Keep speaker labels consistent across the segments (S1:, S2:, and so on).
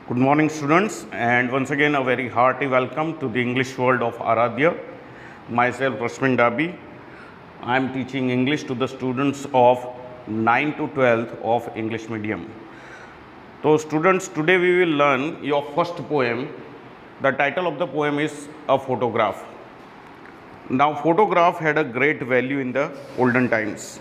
S1: Good morning, students, and once again a very hearty welcome to the English world of Aradhya. Myself, Rashmin Dabi. I am teaching English to the students of 9 to 12th of English medium. So, students, today we will learn your first poem. The title of the poem is A Photograph. Now, photograph had a great value in the olden times.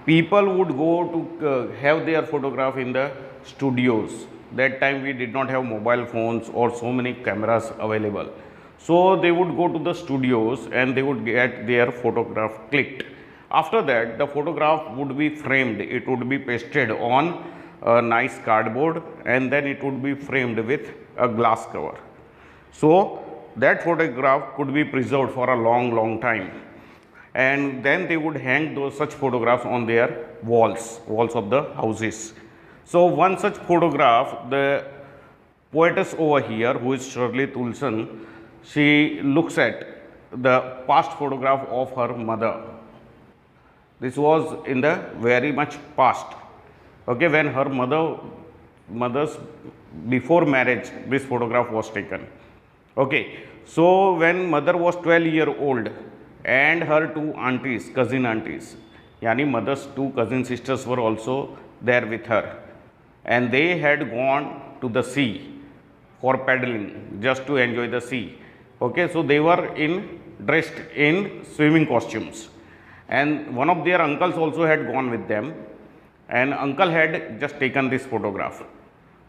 S1: People would go to have their photograph in the studios. That time we did not have mobile phones or so many cameras available. So they would go to the studios and they would get their photograph clicked. After that, the photograph would be framed. It would be pasted on a nice cardboard and then it would be framed with a glass cover. So that photograph could be preserved for a long time, and then they would hang those such photographs on their walls of the houses. So one such photograph, the poetess over here, who is Shirley Toulson, she looks at the past photograph of her mother. This was in the very much past, okay, when her mother's before marriage this photograph was taken. Okay, so when mother was 12-year-old and her two aunties, cousin aunties, yani mother's two cousin sisters were also there with her, and they had gone to the sea for paddling, just to enjoy the sea. Okay, so they were dressed in swimming costumes, and one of their uncles also had gone with them, and uncle had just taken this photograph.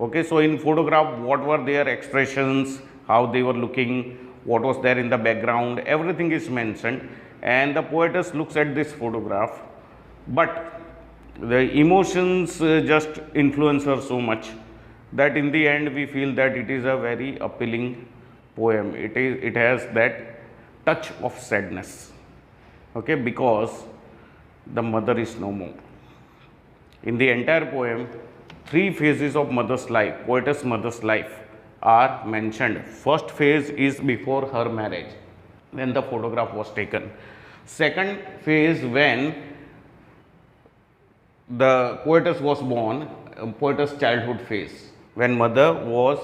S1: Okay, so in photograph, what were their expressions, how they were looking, what was there in the background, everything is mentioned, and the poetess looks at this photograph, but the emotions just influence her so much that in the end we feel that it is a very appealing poem. It has that touch of sadness, okay, because the mother is no more. In the entire poem, three phases of mother's life, poetess mother's life, are mentioned. First phase is before her marriage, when the photograph was taken. Second phase, when the poetess was born, poetess childhood phase, when mother was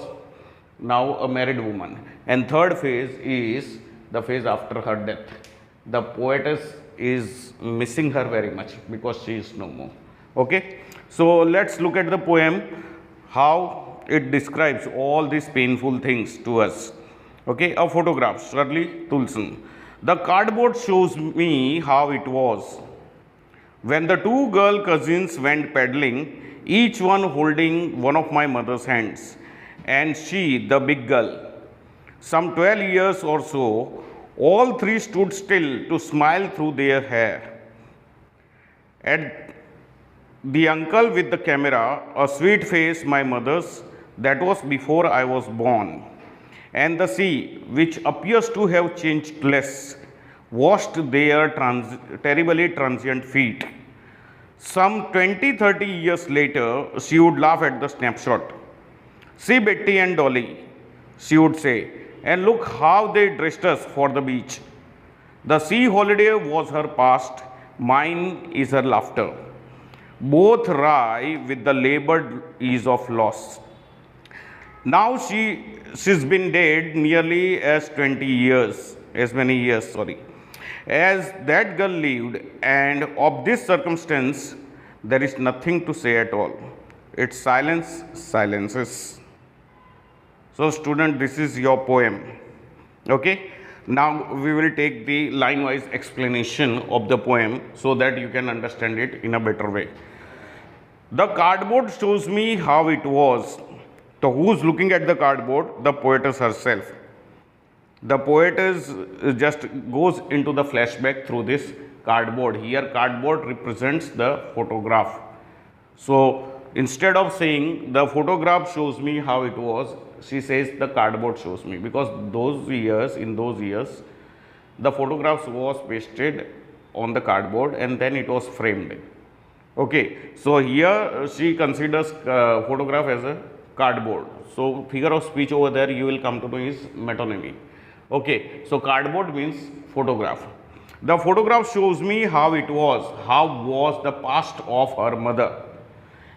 S1: now a married woman. And third phase is the phase after her death. The poetess is missing her very much because she is no more. Okay, so let's look at the poem, how it describes all these painful things to us. Okay, a photograph, Shirley Toulson. The cardboard shows me how it was when the two girl cousins went paddling, each one holding one of my mother's hands, and she, the big girl, some 12 years or so, all three stood still to smile through their hair. At the uncle with the camera, a sweet face, my mother's, that was before I was born. And the sea, which appears to have changed less, washed their terribly transient feet. Some 20-30 years later, she would laugh at the snapshot. See Betty and Dolly, she would say, and look how they dressed us for the beach. The sea holiday was her past, mine is her laughter. Both wry with the labored ease of loss. Now she's been dead nearly as many years, as that girl lived, and of this circumstance there is nothing to say at all. Its silence silences. So student, this is your poem. Okay, now we will take the line-wise explanation of the poem so that you can understand it in a better way. The cardboard shows me how it was. So who's looking at the cardboard? The poetess herself. The poetess just goes into the flashback through this cardboard. Here cardboard represents the photograph. So instead of saying the photograph shows me how it was, she says the cardboard shows me, because in those years, the photographs was pasted on the cardboard and then it was framed. Okay, so here she considers photograph as a cardboard. So figure of speech over there you will come to know is metonymy. Okay, so cardboard means photograph. The photograph shows me how it was, how was the past of her mother.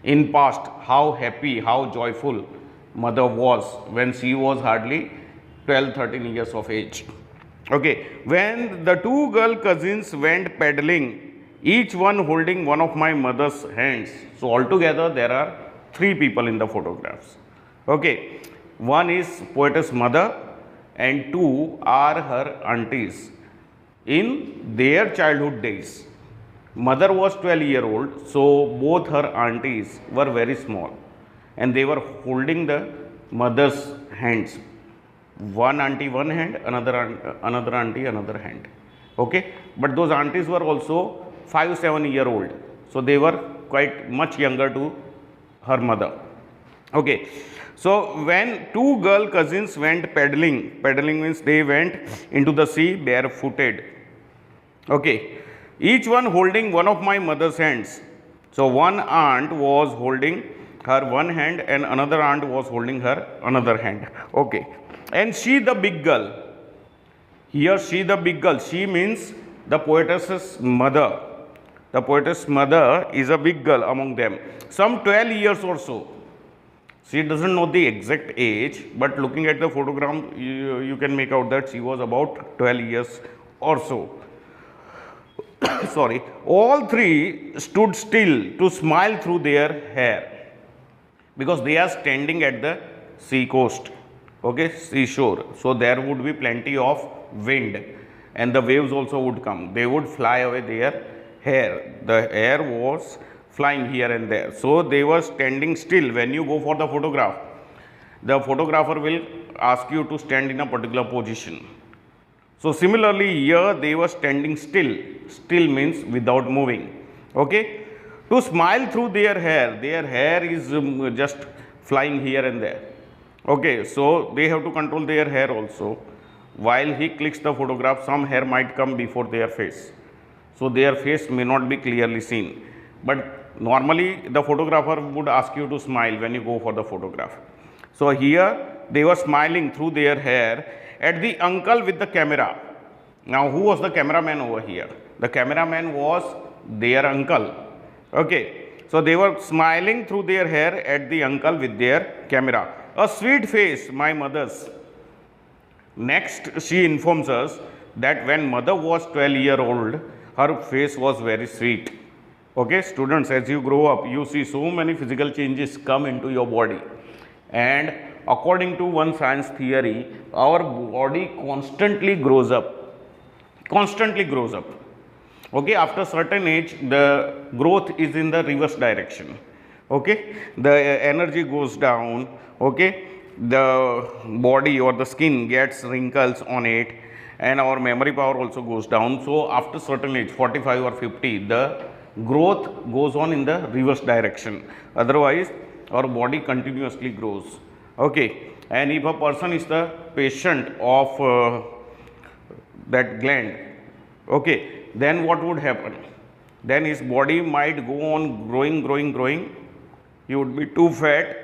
S1: in past how happy, how joyful mother was when she was hardly 12-13 years of age. Okay, when the two girl cousins went paddling, each one holding one of my mother's hands. So altogether there are three people in the photographs. Okay, one is poetess mother and two are her aunties in their childhood days. Mother was 12-year-old, so both her aunties were very small and they were holding the mother's hands. One auntie one hand, another auntie another hand. Okay, but those aunties were also 5-7-year-old, so they were quite much younger to her mother. Okay, so when two girl cousins went paddling, paddling means they went into the sea barefooted. Okay, each one holding one of my mother's hands. So one aunt was holding her one hand and another aunt was holding her another hand. Okay, and she the big girl. Here she the big girl. She means the poetess's mother. The poetess mother is a big girl among them, some 12 years or so. She doesn't know the exact age, but looking at the photograph, you can make out that she was about 12 years or so. Sorry, all three stood still to smile through their hair because they are standing at the sea coast, okay, seashore. So there would be plenty of wind and the waves also would come. They would fly away their hair. The hair was flying here and there. So they were standing still. When you go for the photograph, the photographer will ask you to stand in a particular position. So similarly here they were standing still. Still means without moving. Okay, to smile through their hair is just flying here and there. Okay, so they have to control their hair also. While he clicks the photograph, some hair might come before their face, so their face may not be clearly seen, but normally the photographer would ask you to smile when you go for the photograph. So here they were smiling through their hair at the uncle with the camera. Now who was the cameraman over here? The cameraman was their uncle. Okay, so they were smiling through their hair at the uncle with their camera. A sweet face, my mother's. Next she informs us that when mother was 12-year-old, her face was very sweet. Okay, students, as you grow up, you see so many physical changes come into your body, and according to one science theory, our body constantly grows up. Okay, after certain age the growth is in the reverse direction. Okay, the energy goes down. Okay, the body or the skin gets wrinkles on it and our memory power also goes down. So after certain age, 45 or 50, the growth goes on in the reverse direction. Otherwise our body continuously grows. Okay, and if a person is the patient of that gland, okay, then what would happen? Then his body might go on growing. He would be too fat,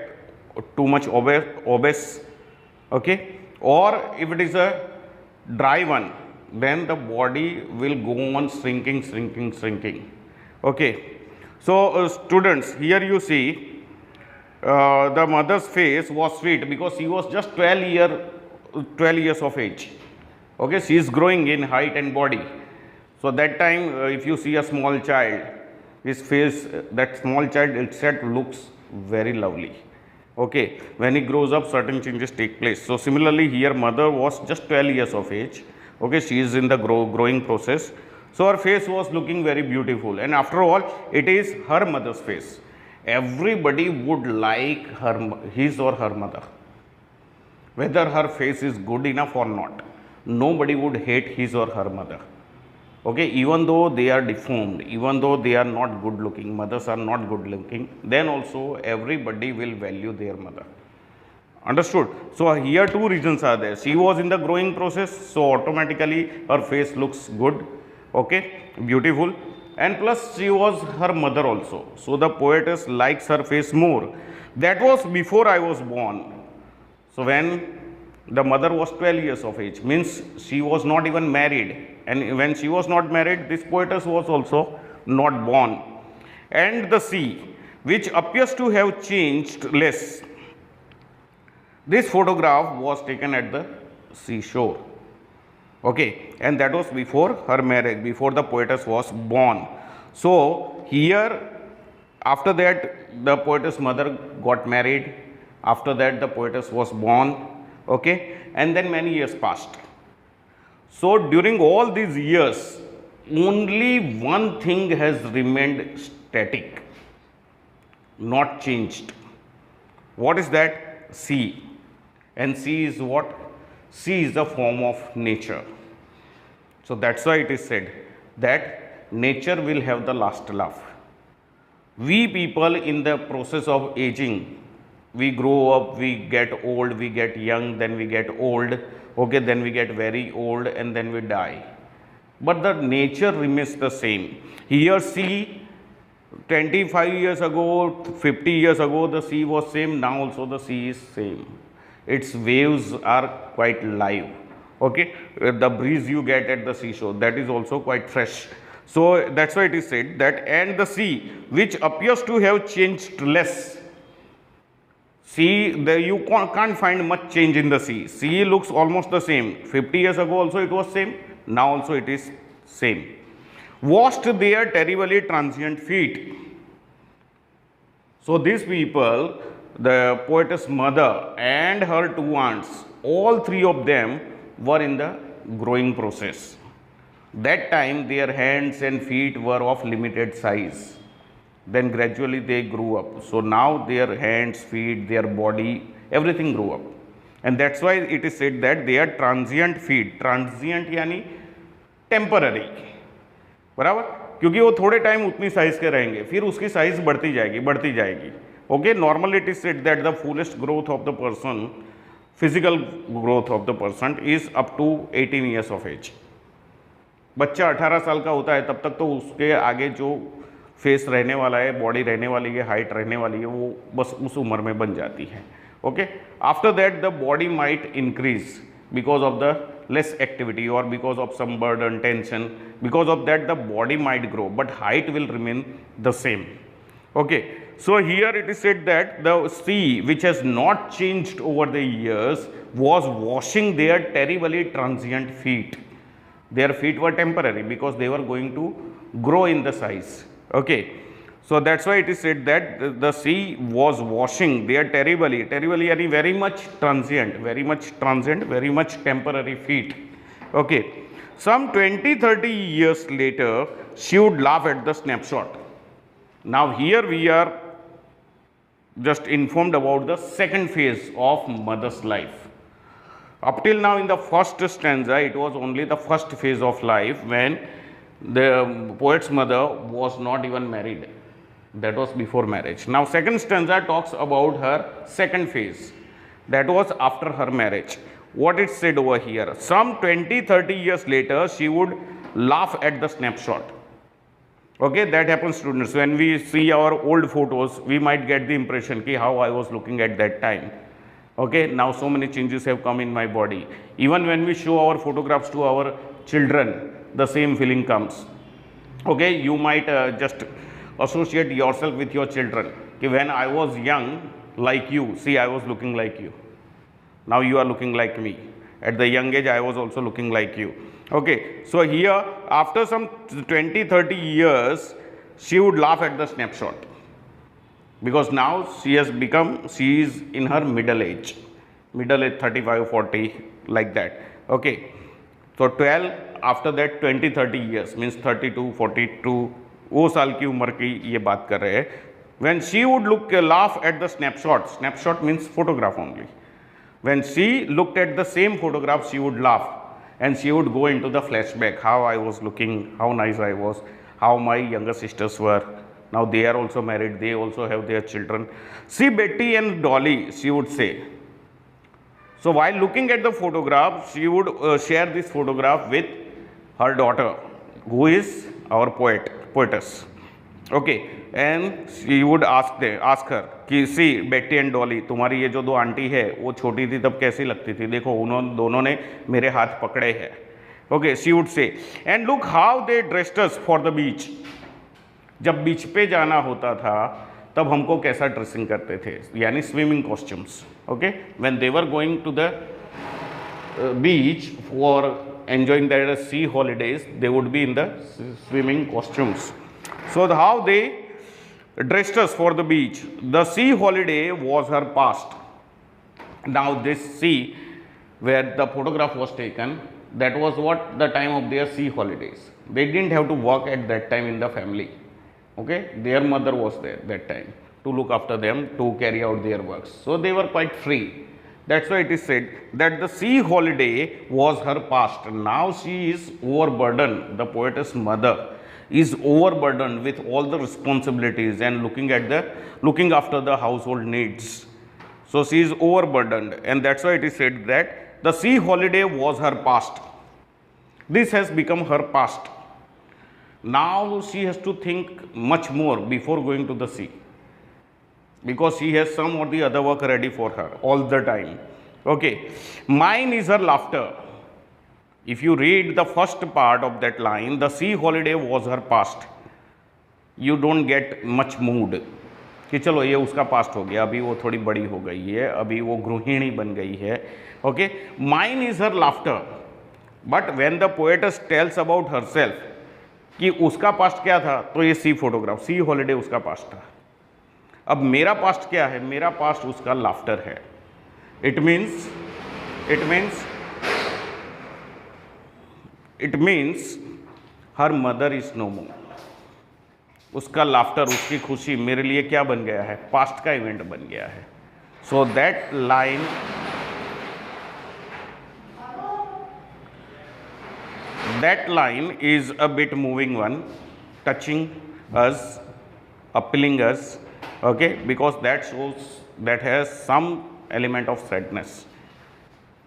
S1: too much obese. Okay, or if it is a dry one, then the body will go on shrinking. Okay, so students, here you see the mother's face was sweet because she was just 12 years of age. Okay, she is growing in height and body. So that time if you see a small child, his face, that small child itself looks very lovely. Okay, when he grows up, certain changes take place. So similarly here mother was just 12 years of age. Okay, she is in the growing process. So her face was looking very beautiful, and after all it is her mother's face. Everybody would like his or her mother, whether her face is good enough or not. Nobody would hate his or her mother. Okay, even though they are deformed, even though they are not good looking, mothers are not good looking, then also everybody will value their mother. Understood? So here two reasons are there. She was in the growing process, so automatically her face looks good. Okay, beautiful, and plus she was her mother also, so the poetess likes her face more. That was before I was born. So when the mother was 12 years of age, means she was not even married, and when she was not married, this poetess was also not born. And the sea, which appears to have changed less. This photograph was taken at the seashore. Okay, and that was before her marriage, before the poetess was born. So here, after that, the poetess mother got married. After that, the poetess was born. Okay, and then many years passed. So during all these years, only one thing has remained static, not changed. What is that? Sea. And sea is what? Sea is a form of nature. So that's why it is said that nature will have the last laugh. We people, in the process of aging, we grow up, we get old, we get young, then we get old, okay, then we get very old, and then we die. But the nature remains the same. Here sea, 25 years ago, 50 years ago, the sea was same. Now also the sea is same. Its waves are quite live. Okay, the breeze you get at the seashore, that is also quite fresh. So that's why it is said that, and the sea, which appears to have changed less. Sea, you can't find much change in the sea. Sea looks almost the same. 50 years ago also it was same. Now also it is same. Washed their terribly transient feet. So these people, the poetess mother and her two aunts, all three of them were in the growing process. That time their hands and feet were of limited size. Then gradually they grew up. So now their hands, feet, their body, everything grew up. And that's why it is said that they are transient feet. Transient यानी temporary. बराबर, क्योंकि वो थोड़े time उतनी size के रहेंगे, फिर उसकी साइज बढ़ती जाएगी. Okay, normally it is said that the fullest growth of the person, physical growth of the person, is up to 18 years of age. बच्चा 18 साल का होता है तब तक तो उसके आगे जो फेस रहने वाला है, बॉडी रहने वाली है, हाइट रहने वाली है, वो बस उस उम्र में बन जाती है. Okay, after that the body might increase because of the less activity or because of some burden, tension. Because of that the body might grow, but height will remain the same. Okay, so here it is said that the sea, which has not changed over the years, was washing their terribly transient feet. Their feet were temporary because they were going to grow in the size. Okay, so that's why it is said that the sea was washing their terribly yani very much transient, very much temporary feet. Okay, some 20-30 years later she would laugh at the snapshot. Now here we are just informed about the second phase of mother's life. Up till now in the first stanza it was only the first phase of life when the poet's mother was not even married. That was before marriage. Now second stanza talks about her second phase, that was after her marriage. What it said over here, some 20-30 years later she would laugh at the snapshot. Okay, that happens, students. When we see our old photos, we might get the impression ki how I was looking at that time. Okay, now so many changes have come in my body. Even when we show our photographs to our children, the same feeling comes. Okay, you might just associate yourself with your children. When I was young like you, see, I was looking like you. Now you are looking like me. At the young age I was also looking like you. Okay, so here after some 20-30 years she would laugh at the snapshot, because now she is in her middle age 35-40 like that. Okay, so 12, after that 20-30 years means 32-42 वो साल की उम्र की ये बात कर रहे हैं. When she would laugh at the snapshot means photograph only. When she looked at the same photograph she would laugh and she would go into the flashback, how I was looking, how nice I was, how my younger sisters were. Now they are also married, they also have their children. See Betty and Dolly, she would say. So while looking at the photograph, she would share this photograph with her daughter, who is our poetess. Okay, and she would ask her कि सी बेटी and Dolly, तुम्हारी ये जो दो aunty है वो छोटी थी तब कैसी लगती थी, देखो उन्होंने दोनों ने मेरे हाथ पकड़े हैं. Okay, she would say, and look how they dressed us for the beach. जब बीच पे जाना होता था तब हमको कैसा ड्रेसिंग करते थे, यानी swimming costumes. Okay, when they were going to the beach for enjoying their sea holidays, they would be in the swimming costumes. So how they dressed us for the beach. The sea holiday was her past. Now this sea where the photograph was taken, that was what the time of their sea holidays. They didn't have to work at that time in the family. Okay, their mother was there that time to look after them, to carry out their works. So they were quite free. That's why it is said that the sea holiday was her past. Now she is overburdened. The poetess mother is overburdened with all the responsibilities and looking after the household needs. So she is overburdened, and that's why it is said that the sea holiday was her past. This has become her past. Now she has to think much more before going to the sea, because she has some or the other work ready for her all the time. Okay, mine is her laughter. If you read the first part of that line, the sea holiday was her past, you don't get much mood कि चलो ये उसका past हो गया, अभी वो थोड़ी बड़ी हो गई है, अभी वो गृहिणी बन गई है. Okay, mine is her laughter. But when the poetess tells about herself कि उसका पास्ट क्या था, तो ये सी फोटोग्राफ, सी हॉलीडे उसका पास्ट था. अब मेरा पास्ट क्या है, मेरा पास्ट उसका लाफ्टर है. It means her mother is no more. उसका लाफ्टर, उसकी खुशी मेरे लिए क्या बन गया है, पास्ट का इवेंट बन गया है. So that line is a bit moving one, touching us, appealing us. Okay, because that shows that has some element of sadness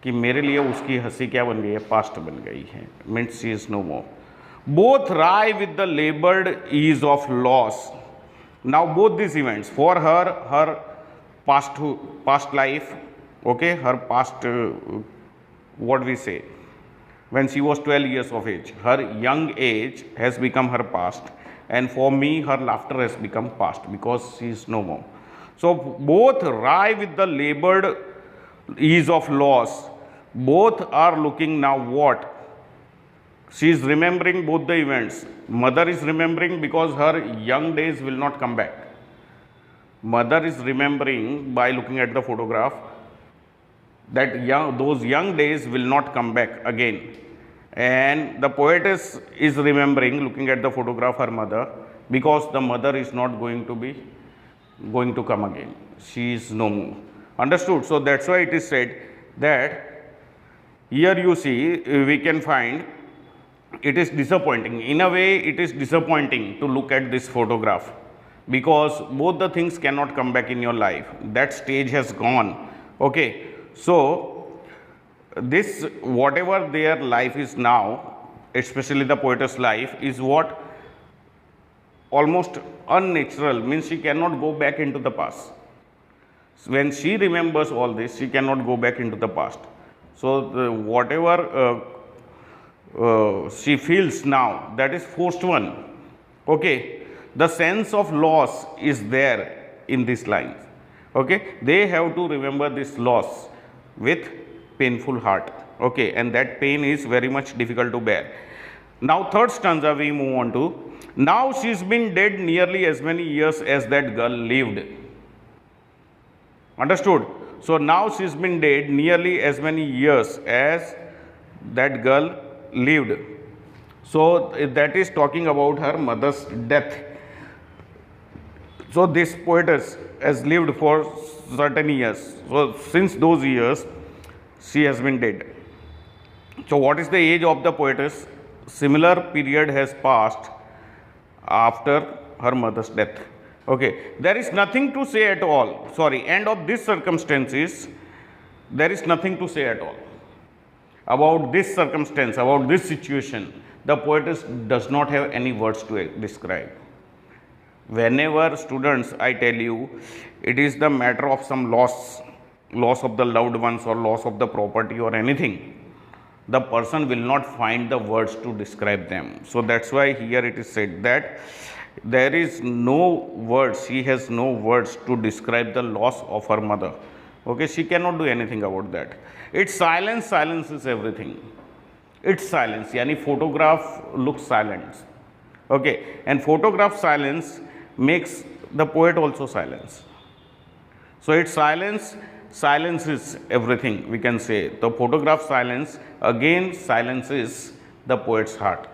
S1: कि मेरे लिए उसकी हंसी क्या बन गई है, पास्ट बन गई है. Means she is no more. Both lie with the labored ease of loss. Now both these events for her past life, okay, her past what we say, when she was 12 years of age, her young age has become her past, and for me her laughter has become past because she is no more. So both lie with the labored ease of loss. Both are looking now what? She is remembering both the events. Mother is remembering because her young days will not come back. Mother is remembering by looking at the photograph that those young days will not come back again. And the poetess is remembering, looking at the photograph, her mother, because the mother is not going to come again. She is no more. Understood? So that's why it is said that here you see, we can find it is disappointing. In a way, it is disappointing to look at this photograph because both the things cannot come back in your life. That stage has gone. Okay, so this, whatever their life is now, especially the poetess life, is what almost unnatural, means she cannot go back into the past. When she remembers all this, she cannot go back into the past. So whatever she feels now, that is forced one. Okay, the sense of loss is there in these lines. Okay, they have to remember this loss with painful heart. Okay, and that pain is very much difficult to bear. Now third stanza we move on to. Now she's been dead nearly as many years as that girl lived. Understood? So now she's been dead nearly as many years as that girl lived. So that is talking about her mother's death. So this poetess has lived for certain years. So since those years she has been dead. So what is the age of the poetess? Similar period has passed after her mother's death. Okay, there is nothing to say at all. Sorry, and of these circumstances there is nothing to say at all. About this circumstance, about this situation, the poetess does not have any words to describe. Whenever students, I tell you, it is the matter of some loss of the loved ones or loss of the property or anything, the person will not find the words to describe them. So that's why here it is said that There is no words, she has no words to describe the loss of her mother. Okay, she cannot do anything about that. It's silence, silence is everything. It's silence, yani photograph looks silent. Okay, and photograph silence makes the poet also silence. So it's silence, silence is everything, we can say. The photograph silence, again silence is the poet's heart.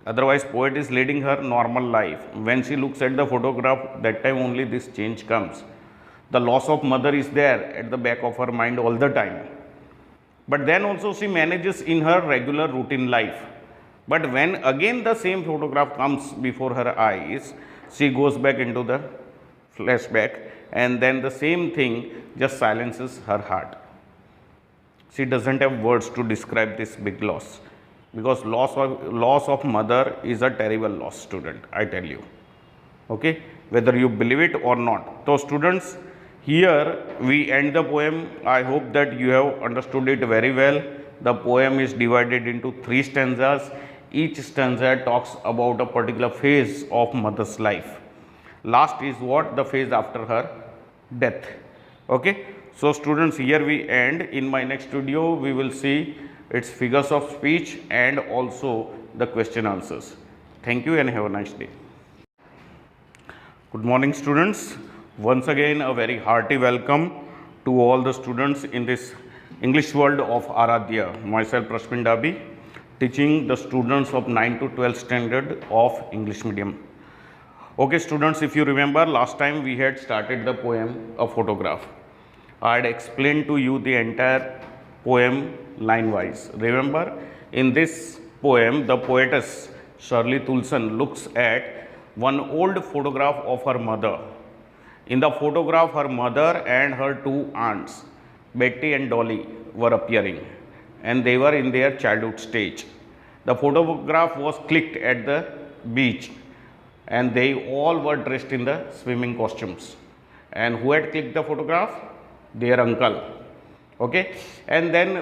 S1: Otherwise, poet is leading her normal life. When she looks at the photograph, that time only this change comes. The loss of mother is there at the back of her mind all the time. But then also she manages in her regular routine life. But when again the same photograph comes before her eyes, she goes back into the flashback, and then the same thing just silences her heart. She doesn't have words to describe this big loss, because loss of mother is a terrible loss, student, I tell you. Okay, whether you believe it or not. So students, here we end the poem. I hope that you have understood it very well. The poem is divided into 3 stanzas. Each stanza talks about a particular phase of mother's life. Last is what? The phase after her death. Okay. So students, here we end. In my next video, we will see its figures of speech and also the question answers. Thank you and have a nice day. Good morning, students. Once again, a very hearty welcome to all the students in this English world of Aradhya. Myself, Prashmin Dabi, teaching the students of 9 to 12 standard of English medium. Okay, students, if you remember, last time we had started the poem A Photograph. I had explained to you the entire poem line wise. Remember, in this poem, the poetess Shirley Toulson looks at one old photograph of her mother. In the photograph, her mother and her 2 aunts, Betty and Dolly, were appearing, and they were in their childhood stage. The photograph was clicked at the beach, and they all were dressed in the swimming costumes. And who had clicked the photograph? Their uncle. Okay, and then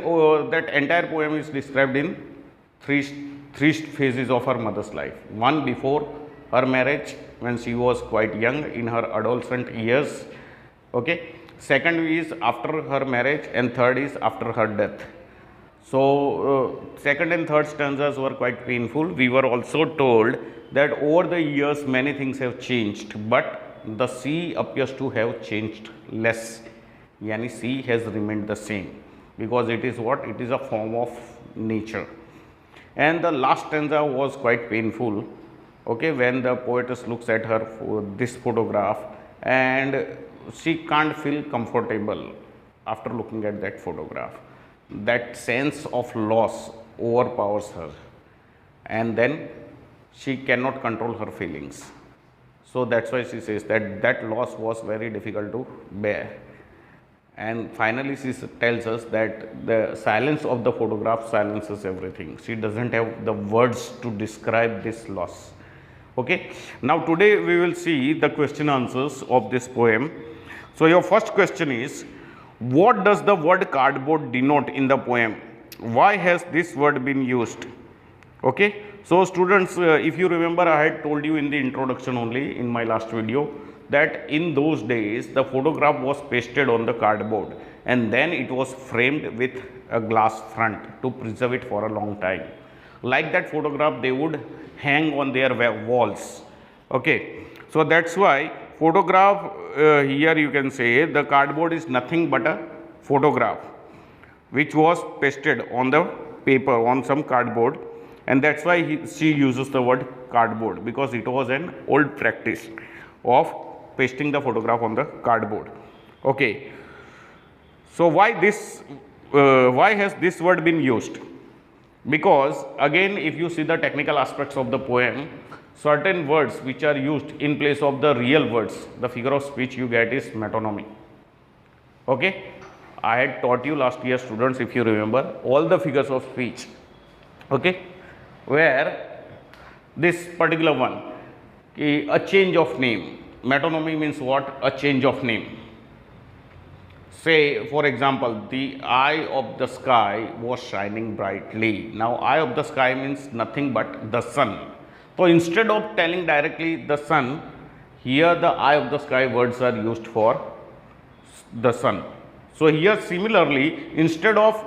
S1: that entire poem is described in three phases of her mother's life. One before her marriage, when she was quite young, in her adolescent years. Okay, second is after her marriage, and third is after her death. So second and third stanzas were quite painful. We were also told that over the years many things have changed, but the sea appears to have changed less. Yani sea has remained the same, because it is what? It is a form of nature. And the last stanza was quite painful. Okay, when the poetess looks at her this photograph, and she can't feel comfortable after looking at that photograph. That sense of loss overpowers her, and then she cannot control her feelings. So that's why she says that that loss was very difficult to bear. And finally, she tells us that the silence of the photograph silences everything. She doesn't have the words to describe this loss. Okay. Now, today we will see the question answers of this poem. So, your first question is, what does the word cardboard denote in the poem? Why has this word been used? Okay. So, students, if you remember, I had told you in the introduction only in my last video that in those days the photograph was pasted on the cardboard, and then it was framed with a glass front to preserve it for a long time. Like that photograph, they would hang on their walls. Okay. So, that's why photograph, here you can say the cardboard is nothing but a photograph which was pasted on the paper, on some cardboard, and that's why she uses the word cardboard, because it was an old practice of pasting the photograph on the cardboard. Okay. So, why has this word been used? Because again, if you see the technical aspects of the poem, certain words which are used in place of the real words, the figure of speech you get is metonymy. Okay. I had taught you last year, students, if you remember, all the figures of speech. Okay. Where this particular one, a change of name. Metonymy means what? A change of name. Say, for example, the eye of the sky was shining brightly. Now, eye of the sky means nothing but the sun. So instead of telling directly the sun, here the eye of the sky words are used for the sun. So here similarly, instead of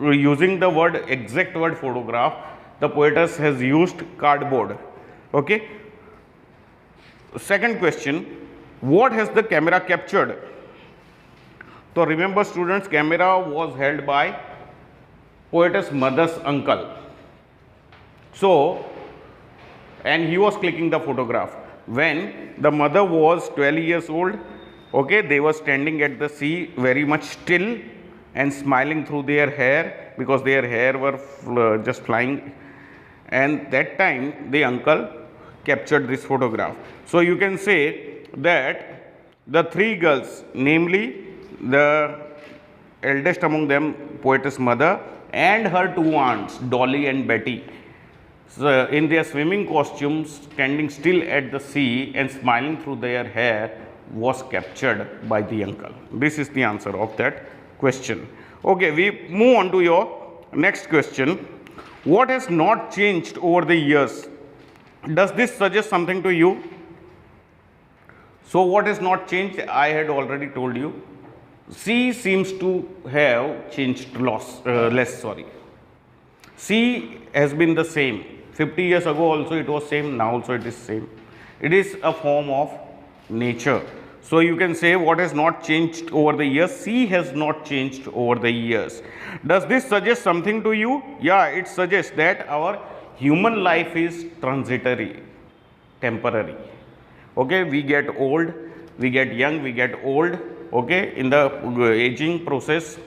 S1: using the word exact word photograph, the poetess has used cardboard. Okay. Second question, what has the camera captured? So remember students, camera was held by poetess mother's uncle. So, and he was clicking the photograph. When the mother was 12 years old, okay, they were standing at the sea very much still and smiling through their hair because their hair were just flying, and that time the uncle captured this photograph. So you can say that the three girls, namely the eldest among them poetess mother and her two aunts Dolly and Betty, so in their swimming costumes standing still at the sea and smiling through their hair, was captured by the uncle. This is the answer of that question. Okay, we move on to your next question. What has not changed over the years? Does this suggest something to you? So what has not changed? I had already told you. Sea seems to have changed less. Sorry. Sea has been the same. 50 years ago also it was same, now also it is same. It is a form of nature. So you can say what has not changed over the years? Sea has not changed over the years. Does this suggest something to you? Yeah, it suggests that our human life is transitory, temporary. Okay, we get old, we get young, we get old, okay, in the aging process,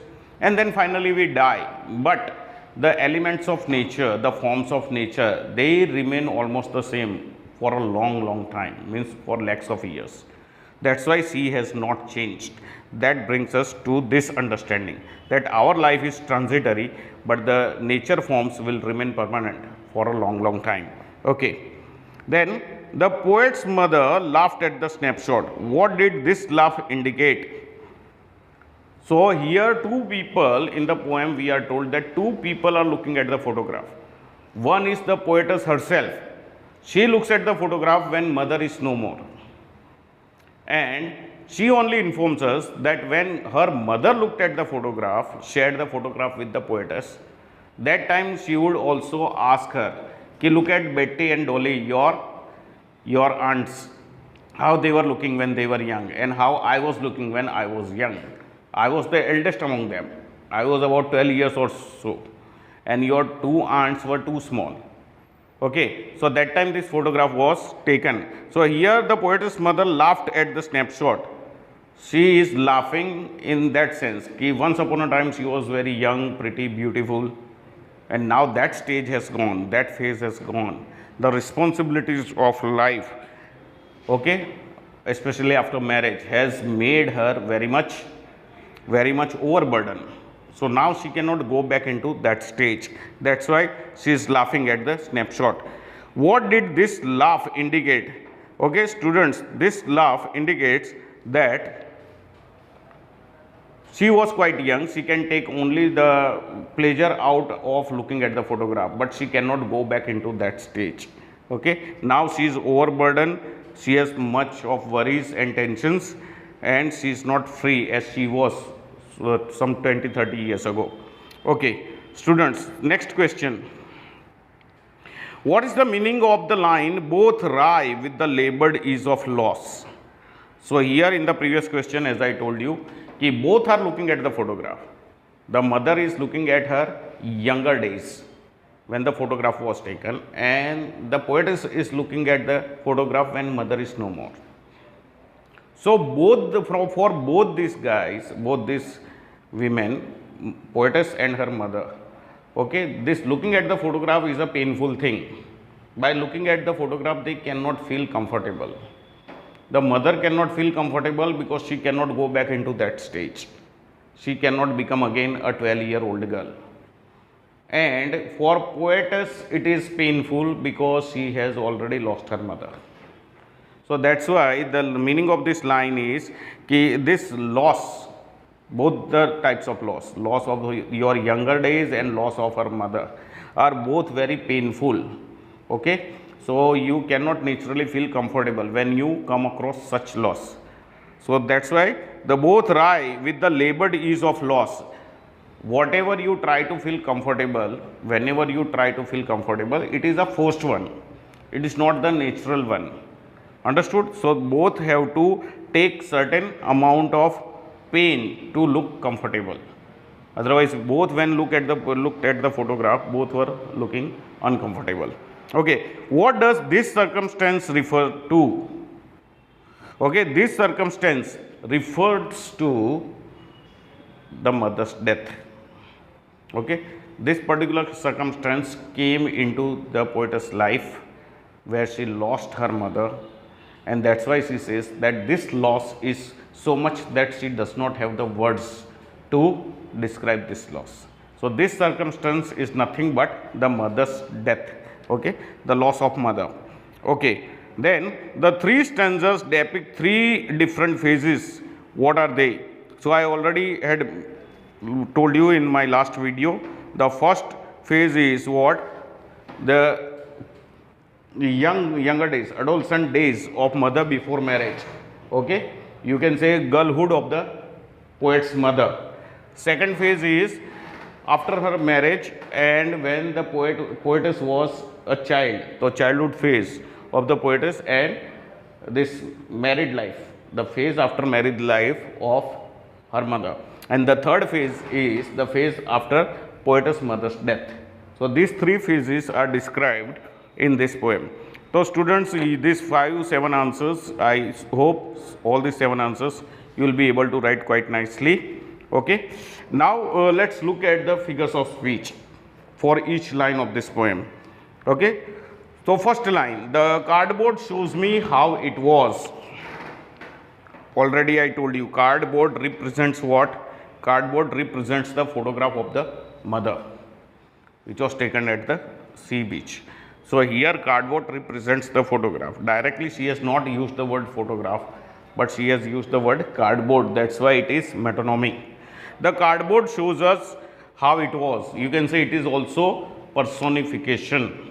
S1: and then finally we die. But the elements of nature, the forms of nature, they remain almost the same for a long time, means for lakhs of years. That's why sea has not changed. That brings us to this understanding that our life is transitory, but the nature forms will remain permanent for a long time. Okay. Then the poet's mother laughed at the snapshot. What did this laugh indicate? So here two people in the poem, we are told that two people are looking at the photograph. One is the poetess herself. She looks at the photograph when mother is no more. And she only informs us that when her mother looked at the photograph, shared the photograph with the poetess, that time she would also ask her, "Ki look at Betty and Dolly, your aunts, how they were looking when they were young and how I was looking when I was young. I was the eldest among them. I was about 12 years or so, and your two aunts were too small." Okay, so that time this photograph was taken. So here the poetess mother laughed at the snapshot. She is laughing in that sense कि once upon a time she was very young, pretty, beautiful, and now that stage has gone, that phase has gone. The responsibilities of life, okay, especially after marriage, has made her very much overburdened. So now she cannot go back into that stage. That's why she is laughing at the snapshot. What did this laugh indicate? Okay, students, this laugh indicates that she was quite young. She can take only the pleasure out of looking at the photograph, but she cannot go back into that stage. Okay, now she is overburdened. She has much of worries and tensions, and she is not free as she was some 20-30 years ago. Okay, students, next question. What is the meaning of the line, both rye with the labored ease of loss? So here in the previous question, as I told you, कि both are looking at the photograph. The mother is looking at her younger days when the photograph was taken, and the poet is looking at the photograph when mother is no more. So for both these guys, both these women, poetess and her mother, okay, this looking at the photograph is a painful thing. By looking at the photograph, they cannot feel comfortable. The mother cannot feel comfortable because she cannot go back into that stage. She cannot become again a 12-year-old girl. And for poetess, it is painful because she has already lost her mother. So that's why the meaning of this line is कि this loss, both the types of loss of your younger days and loss of her mother, are both very painful. Okay, So you cannot naturally feel comfortable when you come across such loss. So that's why the both rye with the labored ease of loss. Whatever you try to feel comfortable, whenever you try to feel comfortable, it is a forced one. It is not the natural one. Understood? So both have to take certain amount of pain to look comfortable. Otherwise, both when looked at the photograph, both were looking uncomfortable. Okay, what does this circumstance refer to? Okay, this circumstance refers to the mother's death. Okay, this particular circumstance came into the poetess life where she lost her mother, and that's why she says that this loss is so much that she does not have the words to describe this loss. So this circumstance is nothing but the mother's death. Okay, the loss of mother. Okay, then the three stanzas depict three different phases. What are they? So I already had told you in my last video. The first phase is what? The younger days, adolescent days of mother before marriage. Okay, you can say girlhood of the poet's mother. Second phase is after her marriage and when the poetess was a child, the childhood phase of the poetess, and this married life, the phase after married life of her mother. And the third phase is the phase after poetess mother's death. So these three phases are described in this poem. So students, these 5-7 answers, I hope all these 7 answers you will be able to write quite nicely. Okay, now let's look at the figures of speech for each line of this poem. Okay, so first line, the cardboard shows me how it was. Already I told you, cardboard represents what? Cardboard represents the photograph of the mother which was taken at the sea beach. So here cardboard represents the photograph. Directly she has not used the word photograph, but she has used the word cardboard. That's why it is metonymy. The cardboard shows us how it was. You can say it is also personification,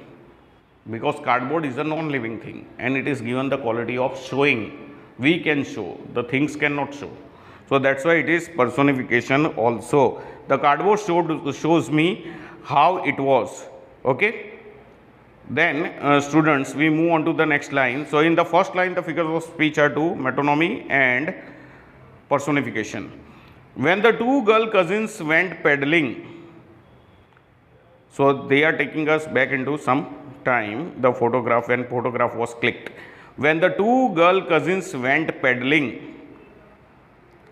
S1: because cardboard is a non-living thing and it is given the quality of showing. We can show, the things cannot show. So that's why it is personification also. The cardboard shows me how it was. Okay. Then students, we move on to the next line. So in the first line, the figures of speech are two, metonymy and personification. When the two girl cousins went peddling, so they are taking us back into some time, the photograph, when photograph was clicked. When the two girl cousins went peddling,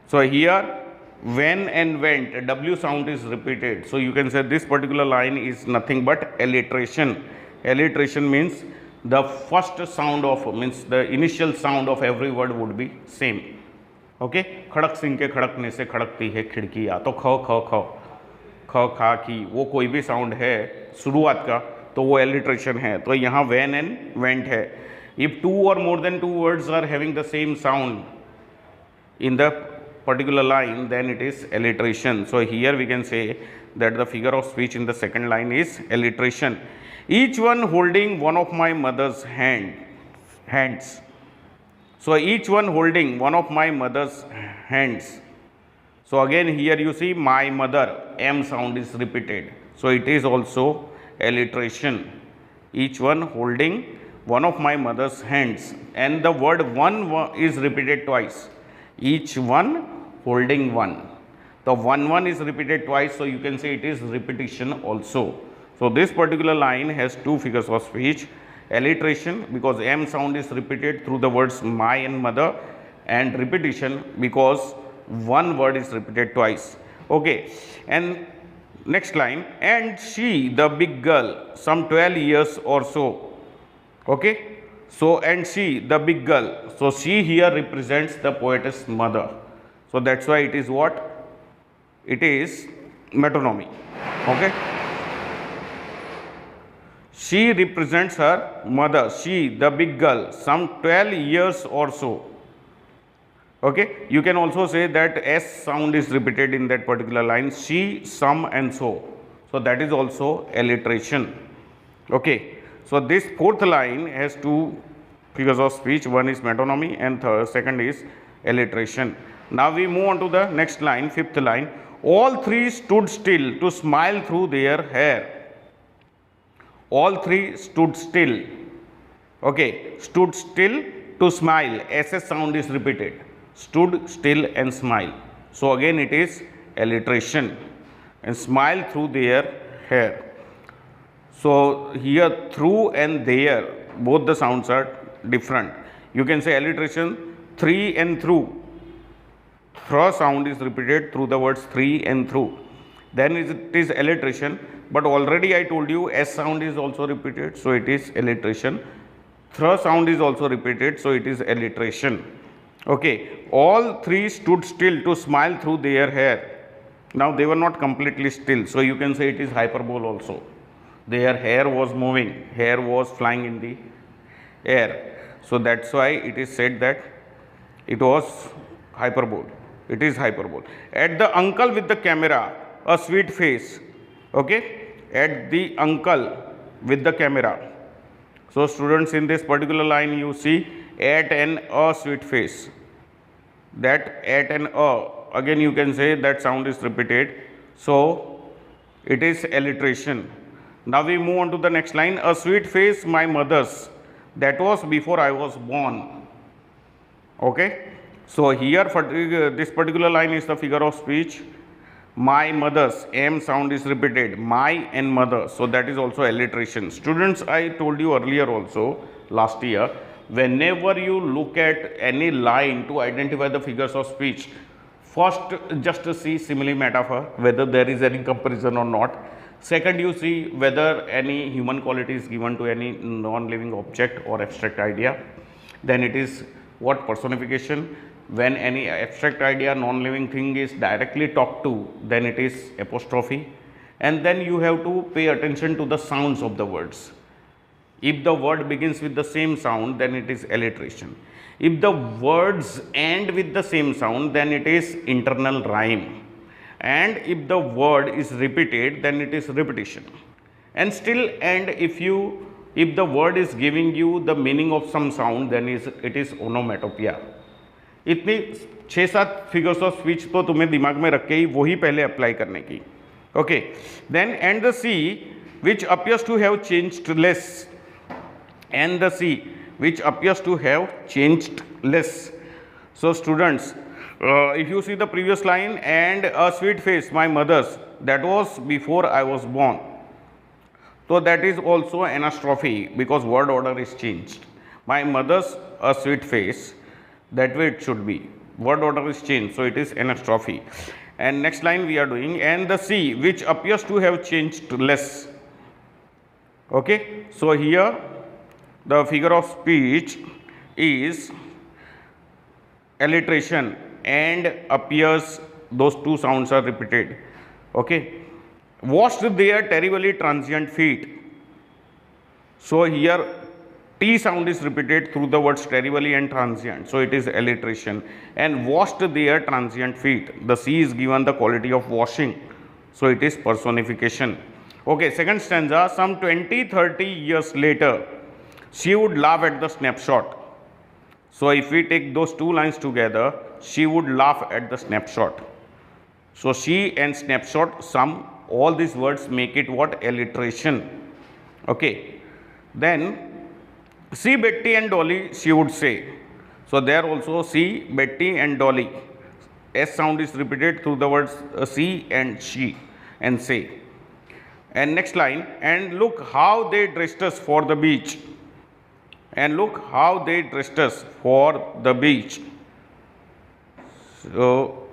S1: so here when and went, W sound is repeated. So you can say this particular line is nothing but alliteration. Alliteration means the first sound of, means the initial sound of every word would be same. Okay, Khadak Singh के खड़कने से खड़कती है खिड़कियाँ, तो ख ख ख ख खा की, वो कोई भी साउंड है शुरुआत का तो वो एलिट्रेशन है. तो यहाँ वैन एंड वेंट है. If two or more than two words are having the same sound in the particular line, then it is alliteration. So here we can say that the figure of speech in the second line is alliteration. Each one holding one of my mother's hands. So each one holding one of my mother's hands. So again here you see my mother, M sound is repeated. So it is also alliteration. Each one holding one of my mother's hands, and the word one is repeated twice. Each one holding one. The one is repeated twice, so you can say it is repetition also. So this particular line has two figures of speech. Alliteration because M sound is repeated through the words my and mother, and repetition because one word is repeated twice. Okay, and next line, and she, the big girl, some 12 years or so. Okay, so and she, the big girl, so she here represents the poetess mother. So that's why it is what? It is metonymy. Okay, she represents her mother, she, the big girl, some 12 years or so. Okay, you can also say that S sound is repeated in that particular line, she, some and so. So that is also alliteration. Okay, So this fourth line has two figures of speech. One is metonymy and second is alliteration. Now we move on to the next line, fifth line. All three stood still to smile through their hair. All three stood still. Okay, stood still to smile. SS sound is repeated. Stood still and smile. So again it is alliteration. And smile through their hair. So here through and there, both the sounds are different. You can say alliteration, three and through. Through sound is repeated through the words three and through. Then it is alliteration, but already I told you S sound is also repeated, so it is alliteration. Through sound is also repeated, so it is alliteration. Okay, all three stood still to smile through their hair. Now they were not completely still, so you can say it is hyperbole also. Their hair was moving, hair was flying in the air. So that's why it is said that it was hyperbole. It is hyperbole. At the uncle with the camera, a sweet face. Okay, at the uncle with the camera. So students, in this particular line you see at an a sweet face. That at an a, again you can say that sound is repeated. So it is alliteration. Now we move on to the next line. A sweet face, my mother's. That was before I was born. Okay. So here for this particular line is the figure of speech. My mother's, M sound is repeated. My and mother. So that is also alliteration. Students, I told you earlier also, last year, whenever you look at any line to identify the figures of speech, first just see simile metaphor, whether there is any comparison or not. Second, you see whether any human quality is given to any non-living object or abstract idea. Then it is what personification. When any abstract idea, non-living thing is directly talked to, then it is apostrophe. And then you have to pay attention to the sounds of the words. If the word begins with the same sound, then it is alliteration. If the words end with the same sound, then it is internal rhyme. And if the word is repeated, then it is repetition. And still, and if the word is giving you the meaning of some sound, then it is onomatopoeia. इतनी 6-7 figures of speech तो तुम्हें दिमाग में रख के ही वही पहले apply करने की. Okay, then and the sea which appears to have changed less. And the sea which appears to have changed less. So students, if you see the previous line, and a sweet face, my mother's, that was before I was born. So that is also anastrophe because word order is changed. My mother's a sweet face, that way it should be. Word order is changed, so it is anastrophe. And next line we are doing, and the sea which appears to have changed less. Okay, so here the figure of speech is alliteration. And appears, those two sounds are repeated. Okay, washed their terribly transient feet. So here T sound is repeated through the words terribly and transient, so it is alliteration. And washed their transient feet, the C is given the quality of washing, so it is personification. Okay, second stanza, some 20-30 years later she would laugh at the snapshot. So if we take those two lines together, she would laugh at the snapshot. So she and snapshot, some, all these words make it what? Alliteration. Okay. Then see Betty and Dolly, she would say. So there also see Betty and Dolly. S sound is repeated through the words see and she and say. And next line, and look how they dressed us for the beach. And look how they dressed us for the beach. So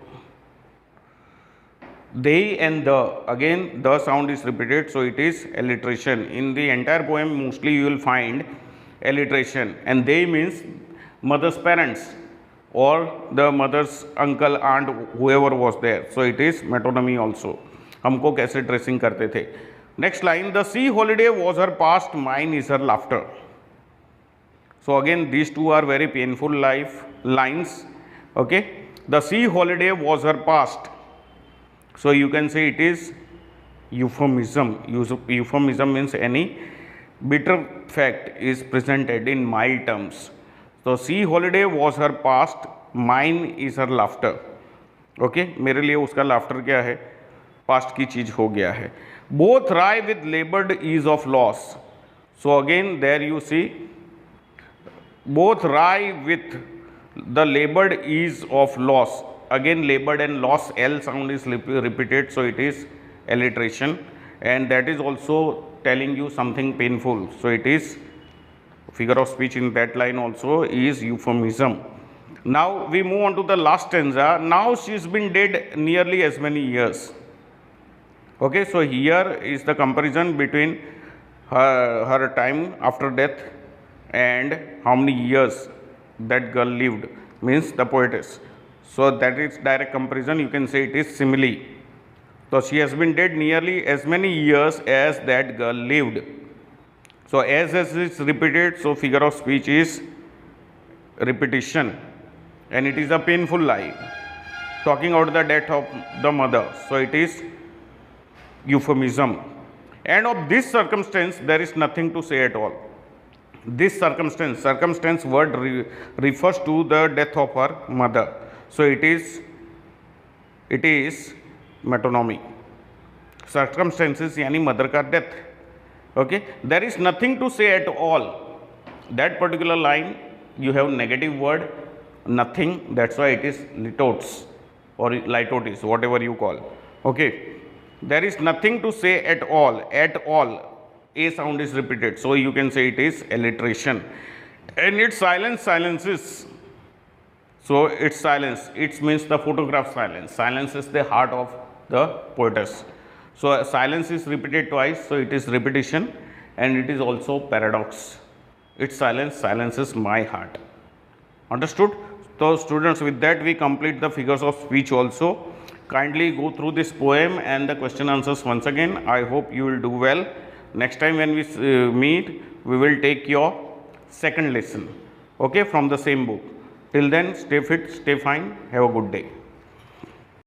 S1: they and the, again the sound is repeated, so it is alliteration. In the entire poem mostly you will find alliteration, and they means mother's parents or the mother's uncle, aunt, whoever was there. So it is metonymy also. हमको कैसे dressing करते थे. Next line, the sea holiday was her past, mine is her laughter. So again these two are very painful lines. Okay, the sea holiday was her past. So you can say it is euphemism. Euphemism means any bitter fact is presented in mild terms. So sea holiday was her past, mine is her laughter. Okay मेरे लिए उसका laughter क्या है, past की चीज हो गया है. Both rye with laboured ease of loss. So again there you see both rye with the labored ease of loss. Again labored and loss, L sound is repeated, so it is alliteration, and that is also telling you something painful. So it is figure of speech in that line also is euphemism. Now we move on to the last stanza. Now she's been dead nearly as many years. Okay, so here is the comparison between her time after death and how many years that girl lived, means the poetess. So that is direct comparison, you can say it is simile. So she has been dead nearly as many years as that girl lived. So as is repeated, so figure of speech is repetition, and it is a painful lie talking about the death of the mother. So it is euphemism. And of this circumstance there is nothing to say at all. This circumstance word refers to the death of her mother. So it is metonymy. Circumstances यानी mother का death. Okay, there is nothing to say at all. That particular line you have negative word nothing, that's why it is litotes or litotes, whatever you call. Okay, there is nothing to say at all. At all, a sound is repeated, so you can say it is alliteration. And its silences. So its silence, it means the photograph silence. Silence is the heart of the poetess. So silence is repeated twice, so it is repetition, and it is also paradox. Its silences my heart. Understood? So students, with that we complete the figures of speech also. Kindly go through this poem and the question answers once again. I hope you will do well. Next time when we meet, we will take your second lesson, okay, from the same book. Till then, stay fit, stay fine, have a good day.